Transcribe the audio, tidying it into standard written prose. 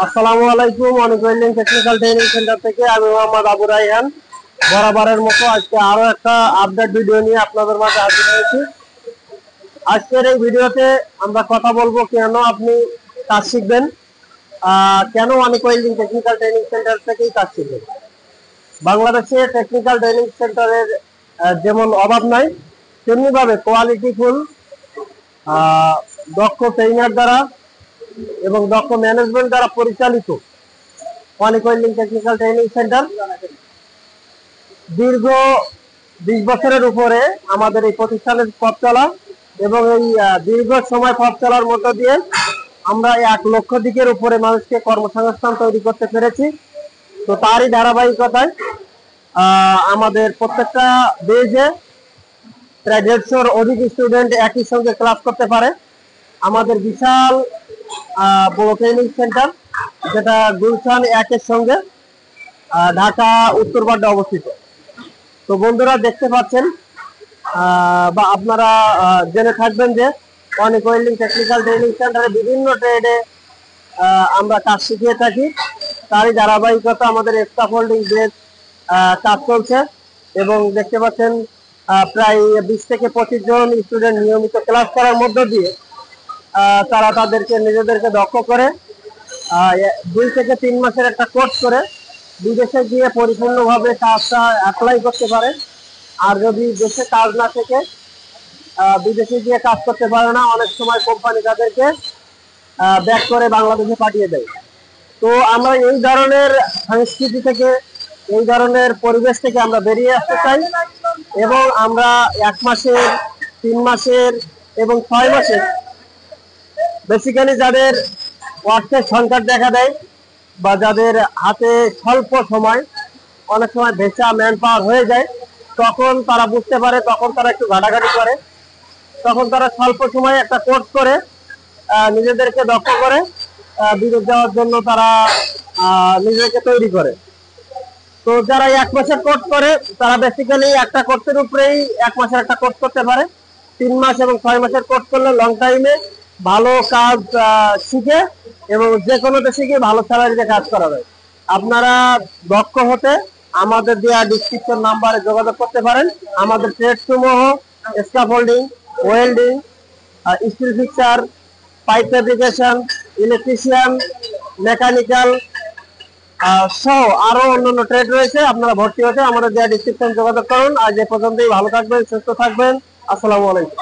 আসসালামু আলাইকুম। অনেক ওয়েল্ডিং টেকনিক্যাল ট্রেনিং সেন্টার থেকে আমি মোহাম্মদ আবু রাইহান বরাবরের মতো আজকে আরো একটা আপডেট ভিডিও নিয়ে আপনাদের মাঝে হাজির হয়েছি। আজকের এই ভিডিওতে আমরা কথা বলবো কেন আপনি কাজ শিখবেন, কেন অনেক ওয়েল্ডিং টেকনিক্যাল ট্রেনিং সেন্টার থেকেই কাজ শিখবেন। বাংলাদেশে টেকনিক্যাল ট্রেনিং সেন্টারের যেমন অভাব নাই, তেমনি ভাবে কোয়ালিটিফুল দক্ষ ট্রেনার দ্বারা এবং দক্ষ ম্যানেজমেন্ট দ্বারা পরিচালিত অনেক ওয়েল্ডিং টেকনিক্যাল ট্রেনিং সেন্টার দীর্ঘ 20 বছরের উপরে আমাদের এই প্রতিষ্ঠানের পথ চলা, এবং এই দীর্ঘ সময় পথ চলার মধ্য দিয়ে আমরা 1 লক্ষ দিকের উপরে মানুষকে কর্মসংস্থান তৈরি করতে পেরেছি। তো তারই ধারাবাহিকতায় আমাদের প্রত্যেকটা বেজে প্রায় 150-র অধিক স্টুডেন্ট একই সঙ্গে ক্লাস করতে পারে। আমাদের বিশাল বড় ট্রেনিং সেন্টার, যেটা গুলশান 1-এর সঙ্গে ঢাকা উত্তরপাড়ে অবস্থিত। তো বন্ধুরা দেখতে পাচ্ছেন বা আপনারা জেনে থাকবেন যে অনেক ওয়েল্ডিং টেকনিক্যাল ট্রেনিং সেন্টারে বিভিন্ন ট্রেডে আমরা কাজ শিখিয়ে থাকি। তারই ধারাবাহিকতা আমাদের স্ক্যাফোল্ডিং বেস কাজ চলছে, এবং দেখতে পাচ্ছেন প্রায় 20 থেকে 25 জন স্টুডেন্ট নিয়মিত ক্লাস করার মধ্য দিয়ে তারা তাদেরকে নিজেদেরকে দক্ষ করে 2 থেকে 3 মাসের একটা কোর্স করে বিদেশে গিয়ে পরিপূর্ণভাবে কাজটা অ্যাপ্লাই করতে পারে। আর যদি দেশে কাজ না থেকে বিদেশে গিয়ে কাজ করতে পারে না, অনেক সময় কোম্পানি তাদেরকে ব্যাক করে বাংলাদেশে পাঠিয়ে দেয়। তো আমরা এই ধরনের সংস্কৃতি থেকে, এই ধরনের পরিবেশ থেকে আমরা বেরিয়ে আসতে চাই, এবং আমরা 1 মাসের, 3 মাসের এবং 6 মাসের বেসিক্যালি যাদের অর্থের সংকট দেখা দেয় বা যাদের হাতে স্বল্প সময়, অনেক সময় ভেসা ম্যান পাওয়ার হয়ে যায়, তখন তারা বুঝতে পারে, তখন তারা একটু ঘাটাঘাটি করে, তখন তারা স্বল্প সময়ে একটা কোর্স করে নিজেদেরকে দক্ষ করে বিদেশ যাওয়ার জন্য তারা নিজেদেরকে তৈরি করে। তো যারা 1 মাসের কোর্স করে তারা বেসিক্যালি একটা কোর্সের উপরেই 1 মাসের একটা কোর্স করতে পারে। 3 মাস এবং 6 মাসের কোর্স করলে লং টাইমে ভালো কাজ শিখে এবং যে কোনো দেশে গিয়ে ভালো স্যালারিতে কাজ করা যায়। আপনারা দক্ষ হতে আমাদের দেওয়া ডিসক্রিপশন নাম্বারে যোগাযোগ করতে পারেন। আমাদের ট্রেড সমূহ scaffolding, welding, still fixer, pipe fabrication, electrician, mechanical সহ আরো অন্যান্য ট্রেড রয়েছে। আপনারা ভর্তি হতে আমাদের দেওয়া ডিসক্রিপশন যোগাযোগ করুন। আজ এ পর্যন্তই। ভালো থাকবেন, সুস্থ থাকবেন। আসসালামু আলাইকুম।